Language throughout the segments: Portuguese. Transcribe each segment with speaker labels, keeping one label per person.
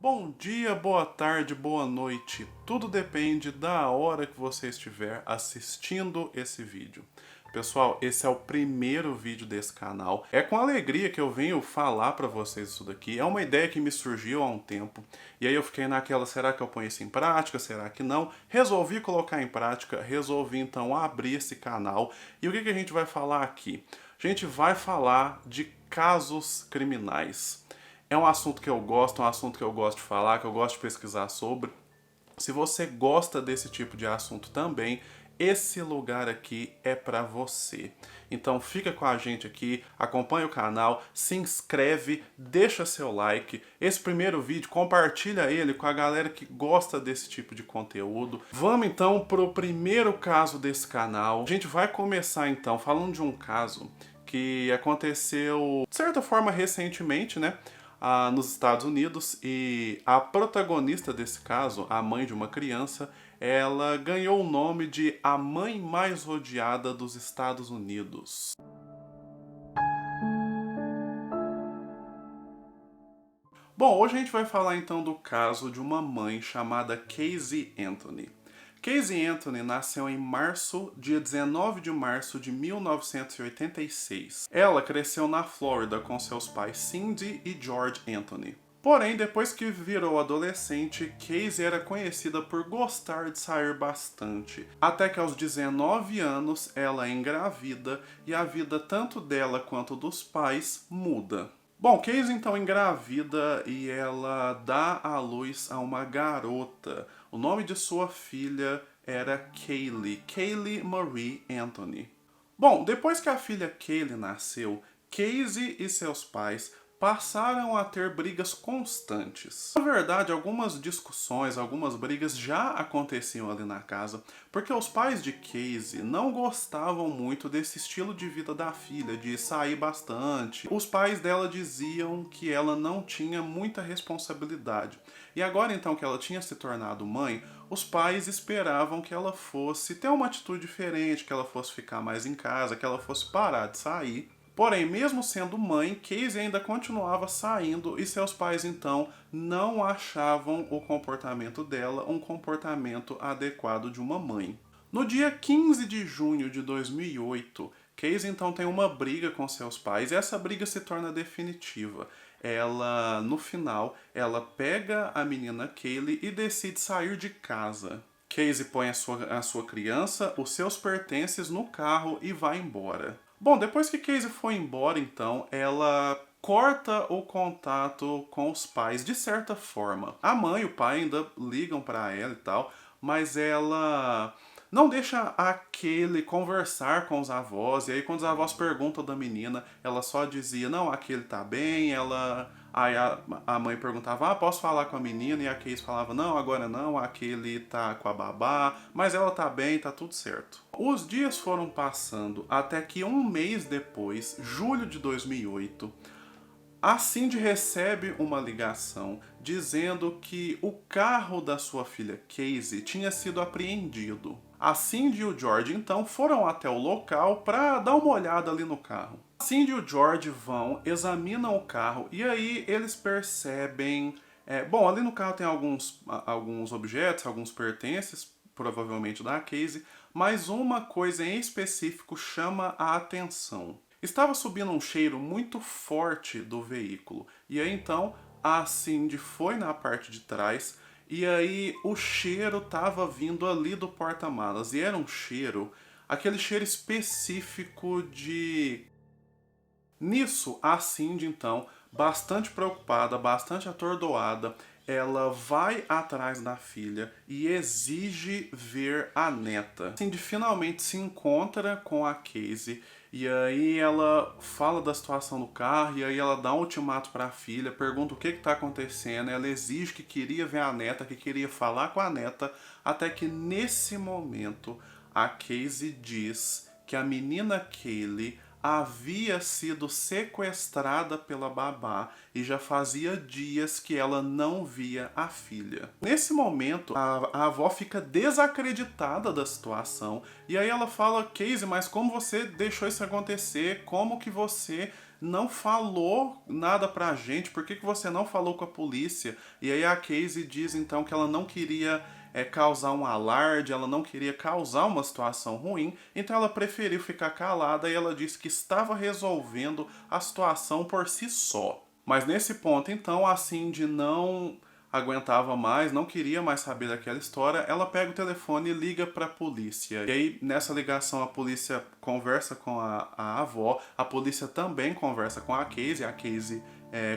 Speaker 1: Bom dia, boa tarde, boa noite. Tudo depende da hora que você estiver assistindo esse vídeo. Pessoal, esse é o primeiro vídeo desse canal. É com alegria que eu venho falar pra vocês isso daqui. É uma ideia que me surgiu há um tempo. E aí eu fiquei naquela, será que eu ponho isso em prática? Será que não? Resolvi colocar em prática, resolvi então abrir esse canal. E o que a gente vai falar aqui? A gente vai falar de casos criminais. É um assunto que eu gosto, é um assunto que eu gosto de falar, que eu gosto de pesquisar sobre. Se você gosta desse tipo de assunto também, esse lugar aqui é para você. Então fica com a gente aqui, acompanha o canal, se inscreve, deixa seu like. Esse primeiro vídeo, compartilha ele com a galera que gosta desse tipo de conteúdo. Vamos então pro primeiro caso desse canal. A gente vai começar então falando de um caso que aconteceu, de certa forma, recentemente, né? Nos Estados Unidos, e a protagonista desse caso, a mãe de uma criança, ela ganhou o nome de a mãe mais odiada dos Estados Unidos. Bom, hoje a gente vai falar então do caso de uma mãe chamada Casey Anthony. Casey Anthony nasceu em março, dia 19 de março de 1986. Ela cresceu na Flórida com seus pais Cindy e George Anthony. Porém, depois que virou adolescente, Casey era conhecida por gostar de sair bastante. Até que aos 19 anos ela engravida e a vida tanto dela quanto dos pais muda. Bom, Casey então engravida e ela dá à luz a uma garota. O nome de sua filha era Kaylee Marie Anthony. Bom, depois que a filha Kaylee nasceu, Casey e seus pais passaram a ter brigas constantes. Na verdade, algumas discussões, algumas brigas já aconteciam ali na casa, porque os pais de Casey não gostavam muito desse estilo de vida da filha, de sair bastante. Os pais dela diziam que ela não tinha muita responsabilidade. E agora então que ela tinha se tornado mãe, os pais esperavam que ela fosse ter uma atitude diferente, que ela fosse ficar mais em casa, que ela fosse parar de sair. Porém, mesmo sendo mãe, Casey ainda continuava saindo e seus pais então não achavam o comportamento dela um comportamento adequado de uma mãe. No dia 15 de junho de 2008, Casey então tem uma briga com seus pais e essa briga se torna definitiva. Ela, no final, ela pega a menina Kaylee e decide sair de casa. Casey põe a sua criança, os seus pertences no carro e vai embora. Bom, depois que Casey foi embora, então, ela corta o contato com os pais de certa forma. A mãe e o pai ainda ligam para ela e tal, mas ela não deixa a Kaylee conversar com os avós. E aí quando os avós perguntam da menina, ela só dizia, não, a Kaylee tá bem, ela... Aí a mãe perguntava, posso falar com a menina? E a Casey falava, não, agora não, a Kaylee tá com a babá, mas ela tá bem, tá tudo certo. Os dias foram passando até que um mês depois, julho de 2008, a Cindy recebe uma ligação dizendo que o carro da sua filha Casey tinha sido apreendido. A Cindy e o George então foram até o local para dar uma olhada ali no carro. A Cindy e o George vão, examinam o carro e aí eles percebem... bom, ali no carro tem alguns objetos, alguns pertences, provavelmente da Casey, mas uma coisa em específico chama a atenção. Estava subindo um cheiro muito forte do veículo. E aí então a Cindy foi na parte de trás e aí o cheiro estava vindo ali do porta-malas. E era um cheiro, aquele cheiro específico de... Nisso, a Cindy então, bastante preocupada, bastante atordoada, ela vai atrás da filha e exige ver a neta. Cindy finalmente se encontra com a Casey e aí ela fala da situação do carro e aí ela dá um ultimato para a filha, pergunta o que está acontecendo, ela exige que queria ver a neta, que queria falar com a neta, até que nesse momento a Casey diz que a menina Kaylee havia sido sequestrada pela babá e já fazia dias que ela não via a filha. Nesse momento, a avó fica desacreditada da situação e aí ela fala, Casey, mas como você deixou isso acontecer? Como que você não falou nada pra gente? Por que você não falou com a polícia? E aí a Casey diz então que ela não queria causar um alarde, ela não queria causar uma situação ruim, então ela preferiu ficar calada e ela disse que estava resolvendo a situação por si só. Mas nesse ponto, então, a Cindy não aguentava mais, não queria mais saber daquela história, ela pega o telefone e liga para a polícia. E aí, nessa ligação, a polícia conversa com a avó, a polícia também conversa com a Casey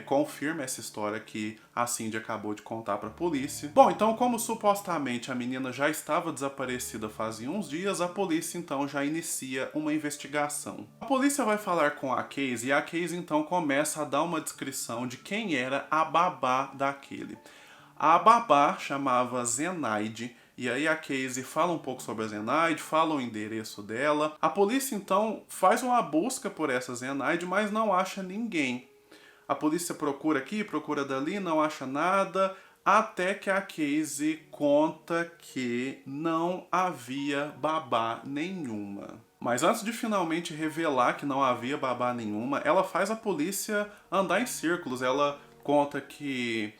Speaker 1: confirma essa história que a Cindy acabou de contar para a polícia. Bom, então como supostamente a menina já estava desaparecida fazia uns dias, a polícia então já inicia uma investigação. A polícia vai falar com a Casey e a Casey então começa a dar uma descrição de quem era a babá daquele. A babá chamava Zenaide, e aí a Casey fala um pouco sobre a Zenaide, fala o endereço dela. A polícia então faz uma busca por essa Zenaide, mas não acha ninguém. A polícia procura aqui, procura dali, não acha nada, até que a Casey conta que não havia babá nenhuma. Mas antes de finalmente revelar que não havia babá nenhuma, ela faz a polícia andar em círculos. Ela conta que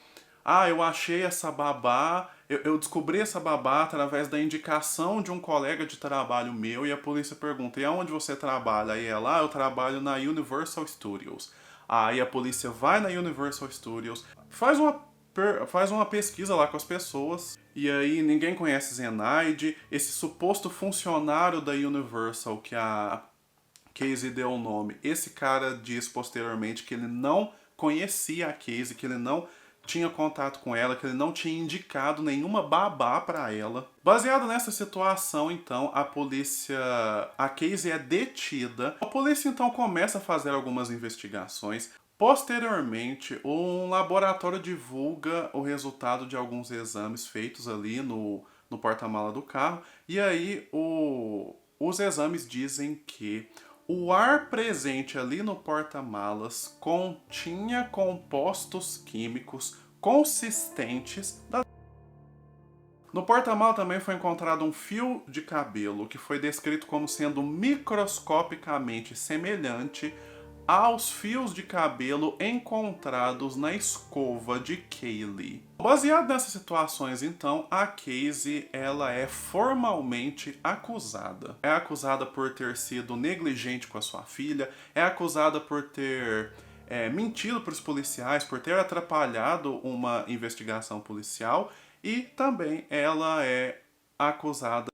Speaker 1: eu achei essa babá, eu descobri essa babá através da indicação de um colega de trabalho meu, e a polícia pergunta, e aonde você trabalha? E ela, eu trabalho na Universal Studios. Aí a polícia vai na Universal Studios, faz uma pesquisa lá com as pessoas, e aí ninguém conhece Zenaide, esse suposto funcionário da Universal que a Casey deu o nome, esse cara diz posteriormente que ele não conhecia a Casey, que ele não tinha contato com ela, que ele não tinha indicado nenhuma babá para ela. Baseado nessa situação, então, a Casey é detida. A polícia então começa a fazer algumas investigações. Posteriormente, um laboratório divulga o resultado de alguns exames feitos ali no porta-mala do carro. E aí os exames dizem que o ar presente ali no porta-malas continha compostos químicos consistentes. No porta-malas também foi encontrado um fio de cabelo que foi descrito como sendo microscopicamente semelhante aos fios de cabelo encontrados na escova de Kaylee. Baseado nessas situações, então, a Casey ela é formalmente acusada. É acusada por ter sido negligente com a sua filha, é acusada por ter mentido para os policiais, por ter atrapalhado uma investigação policial, e também ela é acusada.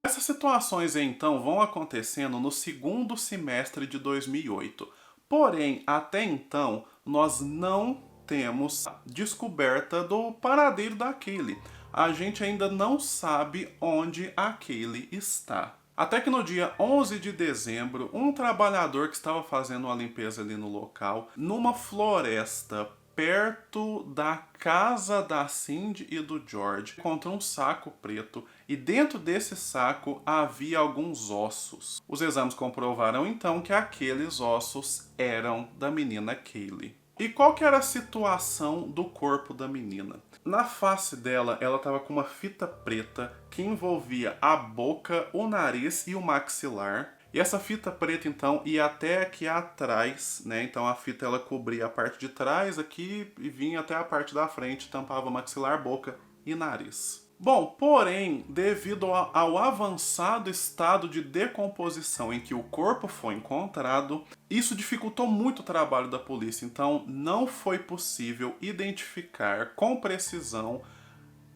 Speaker 1: Essas situações, então, vão acontecendo no segundo semestre de 2008. Porém, até então, nós não temos descoberta do paradeiro da Kaylee. A gente ainda não sabe onde a Kaylee está. Até que no dia 11 de dezembro, um trabalhador que estava fazendo uma limpeza ali no local, numa floresta perto da casa da Cindy e do George, encontrou um saco preto e dentro desse saco havia alguns ossos. Os exames comprovaram então que aqueles ossos eram da menina Kaylee. E qual que era a situação do corpo da menina? Na face dela, ela estava com uma fita preta que envolvia a boca, o nariz e o maxilar. E essa fita preta, então, ia até aqui atrás, né? Então a fita ela cobria a parte de trás aqui e vinha até a parte da frente, tampava maxilar, boca e nariz. Bom, porém, devido ao avançado estado de decomposição em que o corpo foi encontrado, isso dificultou muito o trabalho da polícia. Então não foi possível identificar com precisão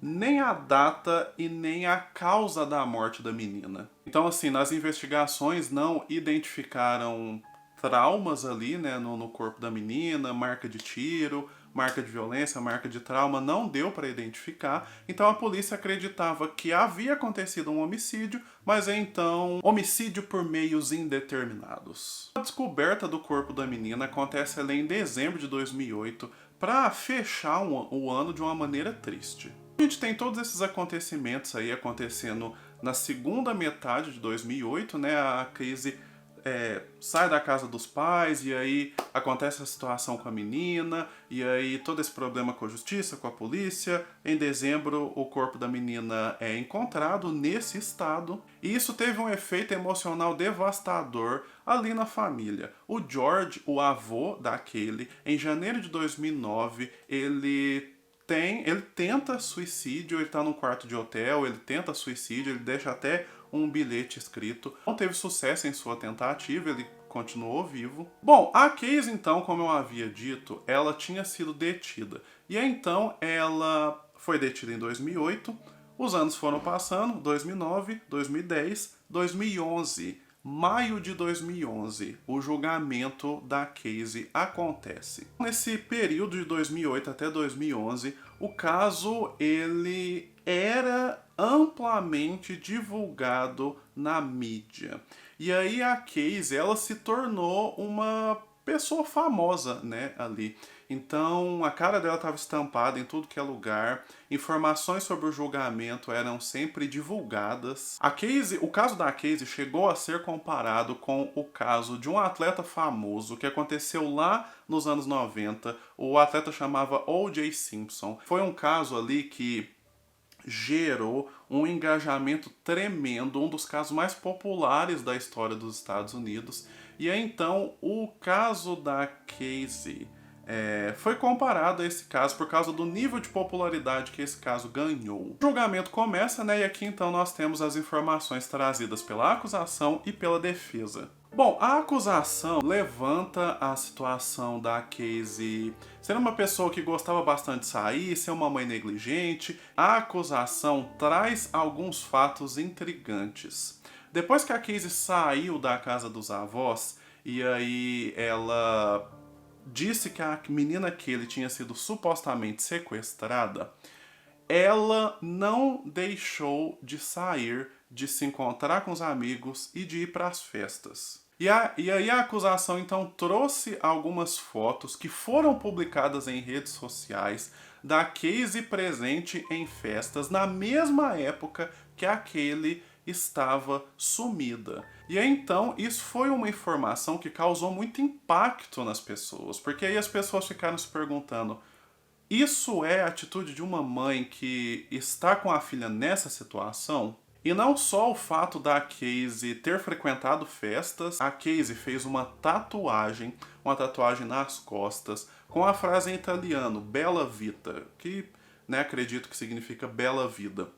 Speaker 1: nem a data e nem a causa da morte da menina. Então, assim, nas investigações não identificaram traumas ali, né, no corpo da menina, marca de tiro, marca de violência, marca de trauma, não deu para identificar. Então a polícia acreditava que havia acontecido um homicídio, mas então homicídio por meios indeterminados. A descoberta do corpo da menina acontece ali em dezembro de 2008 para fechar o ano de uma maneira triste. A gente tem todos esses acontecimentos aí acontecendo na segunda metade de 2008, né? A Casey sai da casa dos pais e aí acontece a situação com a menina e aí todo esse problema com a justiça, com a polícia. Em dezembro, o corpo da menina é encontrado nesse estado e isso teve um efeito emocional devastador ali na família. O George, o avô da Kaylee, em janeiro de 2009, ele tenta suicídio, ele tá num quarto de hotel, ele tenta suicídio, ele deixa até um bilhete escrito. Não teve sucesso em sua tentativa, ele continuou vivo. Bom, a Casey, então, como eu havia dito, ela tinha sido detida. E aí, então, ela foi detida em 2008, os anos foram passando, 2009, 2010, 2011. Maio de 2011, o julgamento da Casey acontece. Nesse período de 2008 até 2011, o caso ele era amplamente divulgado na mídia. E aí a Casey, ela se tornou uma pessoa famosa, né, ali. Então, a cara dela estava estampada em tudo que é lugar. Informações sobre o julgamento eram sempre divulgadas. O caso da Casey chegou a ser comparado com o caso de um atleta famoso que aconteceu lá nos anos 90. O atleta chamava O.J. Simpson. Foi um caso ali que gerou um engajamento tremendo, um dos casos mais populares da história dos Estados Unidos. E aí, então, o caso da Casey foi comparado a esse caso por causa do nível de popularidade que esse caso ganhou. O julgamento começa, né? E aqui então nós temos as informações trazidas pela acusação e pela defesa. Bom, a acusação levanta a situação da Casey ser uma pessoa que gostava bastante de sair, ser uma mãe negligente. A acusação traz alguns fatos intrigantes. Depois que a Casey saiu da casa dos avós, e aí ela disse que a menina Kaylee tinha sido supostamente sequestrada, ela não deixou de sair, de se encontrar com os amigos e de ir para as festas. E aí a acusação então trouxe algumas fotos que foram publicadas em redes sociais da Casey presente em festas na mesma época que a Kaylee estava sumida. E aí, então, isso foi uma informação que causou muito impacto nas pessoas, porque aí as pessoas ficaram se perguntando: isso é a atitude de uma mãe que está com a filha nessa situação? E não só o fato da Casey ter frequentado festas, a Casey fez uma tatuagem nas costas, com a frase em italiano, Bella Vita, que acredito que significa bela vida.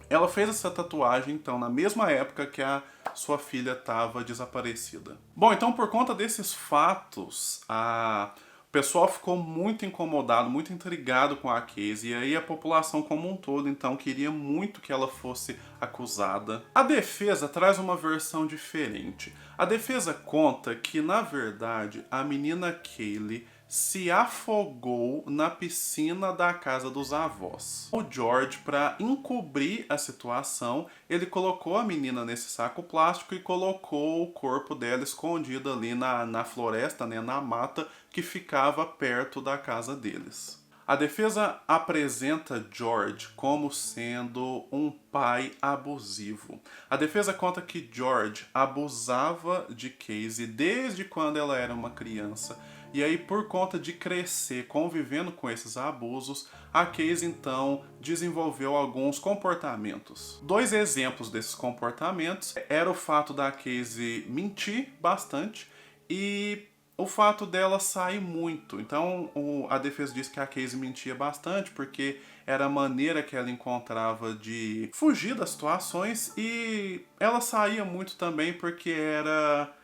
Speaker 1: Ela fez essa tatuagem, então, na mesma época que a sua filha estava desaparecida. Bom, então, por conta desses fatos, o pessoal ficou muito incomodado, muito intrigado com a Casey, e aí a população como um todo, então, queria muito que ela fosse acusada. A defesa traz uma versão diferente. A defesa conta que, na verdade, a menina Kaylee se afogou na piscina da casa dos avós. O George, para encobrir a situação, ele colocou a menina nesse saco plástico e colocou o corpo dela escondido ali na floresta, né, na mata que ficava perto da casa deles. A defesa apresenta George como sendo um pai abusivo. A defesa conta que George abusava de Casey desde quando ela era uma criança. E aí, por conta de crescer convivendo com esses abusos, a Casey então desenvolveu alguns comportamentos. 2 exemplos desses comportamentos era o fato da Casey mentir bastante e o fato dela sair muito. Então, a defesa diz que a Casey mentia bastante porque era a maneira que ela encontrava de fugir das situações, e ela saía muito também porque era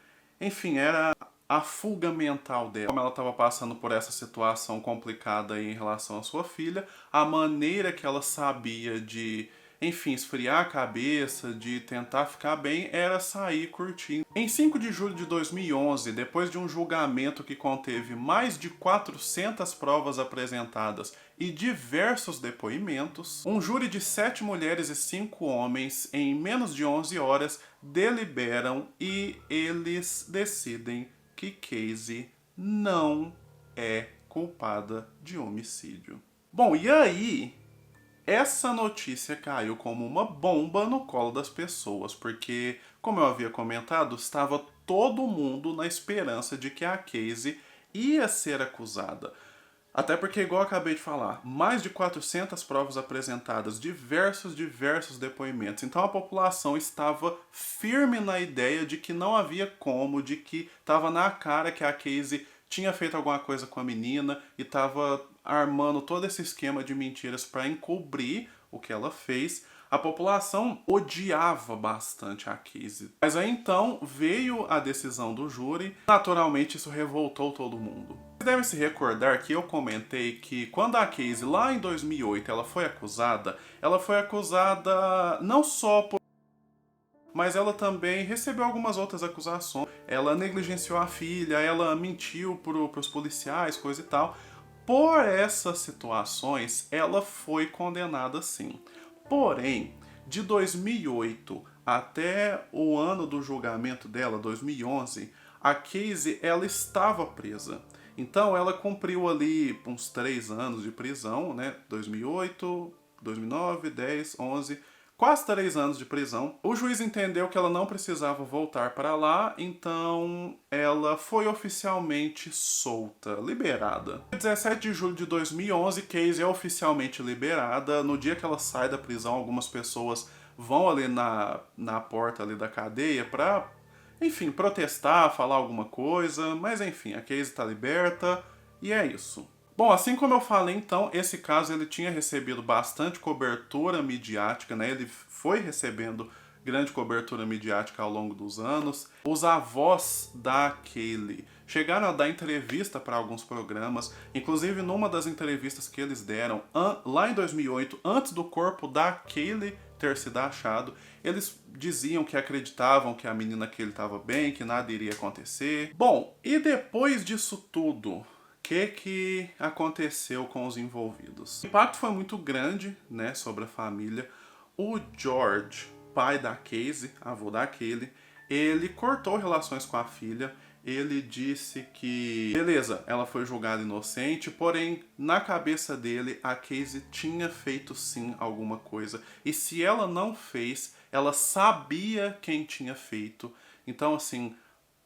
Speaker 1: a fuga mental dela. Como ela estava passando por essa situação complicada em relação à sua filha, a maneira que ela sabia de, esfriar a cabeça, de tentar ficar bem, era sair curtindo. Em 5 de julho de 2011, depois de um julgamento que conteve mais de 400 provas apresentadas e diversos depoimentos, um júri de 7 mulheres e 5 homens, em menos de 11 horas, deliberam e eles decidem que Casey não é culpada de homicídio. Bom, e aí, essa notícia caiu como uma bomba no colo das pessoas, porque, como eu havia comentado, estava todo mundo na esperança de que a Casey ia ser acusada. Até porque, igual eu acabei de falar, mais de 400 provas apresentadas, diversos depoimentos. Então a população estava firme na ideia de que não havia como, de que estava na cara que a Casey tinha feito alguma coisa com a menina e estava armando todo esse esquema de mentiras para encobrir o que ela fez. A população odiava bastante a Casey. Mas aí então veio a decisão do júri. Naturalmente isso revoltou todo mundo. Vocês devem se recordar que eu comentei que quando a Casey, lá em 2008, ela foi acusada não só por... mas ela também recebeu algumas outras acusações. Ela negligenciou a filha, ela mentiu para os policiais, coisa e tal. Por essas situações, ela foi condenada sim. Porém, de 2008 até o ano do julgamento dela, 2011, a Casey ela estava presa. Então ela cumpriu ali uns 3 anos de prisão, né? 2008, 2009, 10, 11, quase 3 anos de prisão. O juiz entendeu que ela não precisava voltar para lá, então ela foi oficialmente solta, liberada. No 17 de julho de 2011, Casey é oficialmente liberada. No dia que ela sai da prisão, algumas pessoas vão ali na porta ali da cadeia para, enfim, protestar, falar alguma coisa, mas enfim, a Casey está liberta e é isso. Bom, assim como eu falei então, esse caso ele tinha recebido bastante cobertura midiática, né? Ele foi recebendo grande cobertura midiática ao longo dos anos. Os avós da Caylee chegaram a dar entrevista para alguns programas, inclusive numa das entrevistas que eles deram lá em 2008, antes do corpo da Caylee ter sido achado, eles diziam que acreditavam que a menina Caylee estava bem, que nada iria acontecer. Bom, e depois disso tudo, o que aconteceu com os envolvidos? O impacto foi muito grande, né, sobre a família. O George, pai da Casey, avô da Caylee, ele cortou relações com a filha. Ele disse que, beleza, ela foi julgada inocente, porém, na cabeça dele, a Casey tinha feito sim alguma coisa. E se ela não fez, ela sabia quem tinha feito. Então, assim,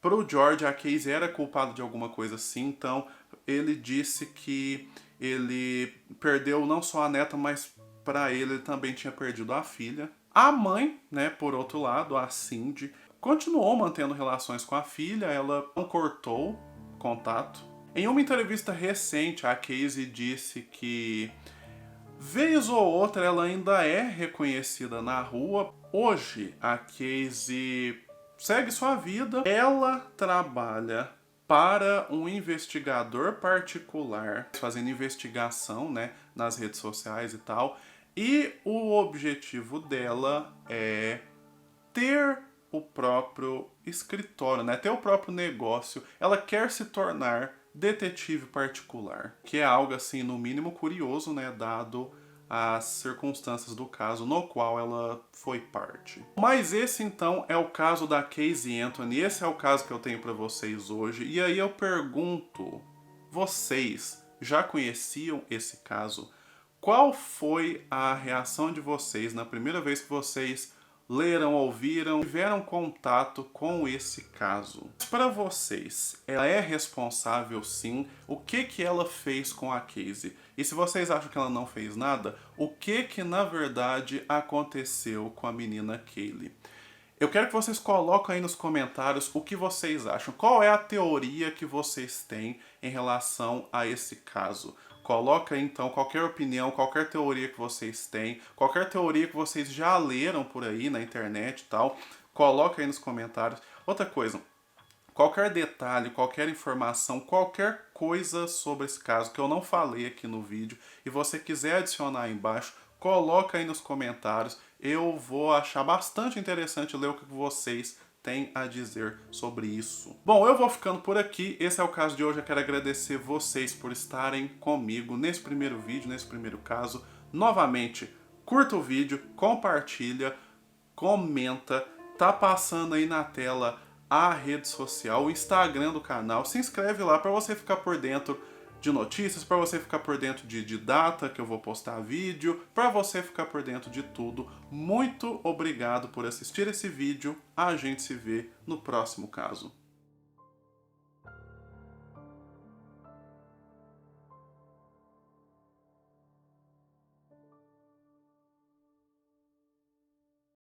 Speaker 1: pro George, a Casey era culpada de alguma coisa sim. Então, ele disse que ele perdeu não só a neta, mas para ele também tinha perdido a filha. A mãe, né, por outro lado, a Cindy, continuou mantendo relações com a filha, ela não cortou contato. Em uma entrevista recente, a Casey disse que, vez ou outra, ela ainda é reconhecida na rua. Hoje, a Casey segue sua vida. Ela trabalha para um investigador particular, fazendo investigação, né, nas redes sociais e tal. E o objetivo dela é ter o próprio escritório, né? Ter o próprio negócio. Ela quer se tornar detetive particular, que é algo assim, no mínimo curioso, né? Dado as circunstâncias do caso no qual ela foi parte. Mas esse então é o caso da Casey Anthony, esse é o caso que eu tenho para vocês hoje. E aí eu pergunto, vocês já conheciam esse caso? Qual foi a reação de vocês na primeira vez que vocês leram, ouviram, tiveram contato com esse caso? Para vocês, ela é responsável sim? O que ela fez com a Casey? E se vocês acham que ela não fez nada, o que na verdade aconteceu com a menina Caylee? Eu quero que vocês coloquem aí nos comentários o que vocês acham. Qual é a teoria que vocês têm em relação a esse caso? Coloca aí, então, qualquer opinião, qualquer teoria que vocês têm, qualquer teoria que vocês já leram por aí na internet e tal, coloca aí nos comentários. Outra coisa, qualquer detalhe, qualquer informação, qualquer coisa sobre esse caso que eu não falei aqui no vídeo e você quiser adicionar aí embaixo, coloca aí nos comentários. Eu vou achar bastante interessante ler o que vocês têm a dizer sobre isso. Bom, eu vou ficando por aqui. Esse é o caso de hoje. Eu quero agradecer vocês por estarem comigo nesse primeiro vídeo, nesse primeiro caso. Novamente, curta o vídeo, compartilha, comenta. Tá passando aí na tela a rede social, o Instagram do canal. Se inscreve lá para você ficar por dentro de notícias, para você ficar por dentro de data que eu vou postar vídeo, para você ficar por dentro de tudo. Muito obrigado por assistir esse vídeo. A gente se vê no próximo caso.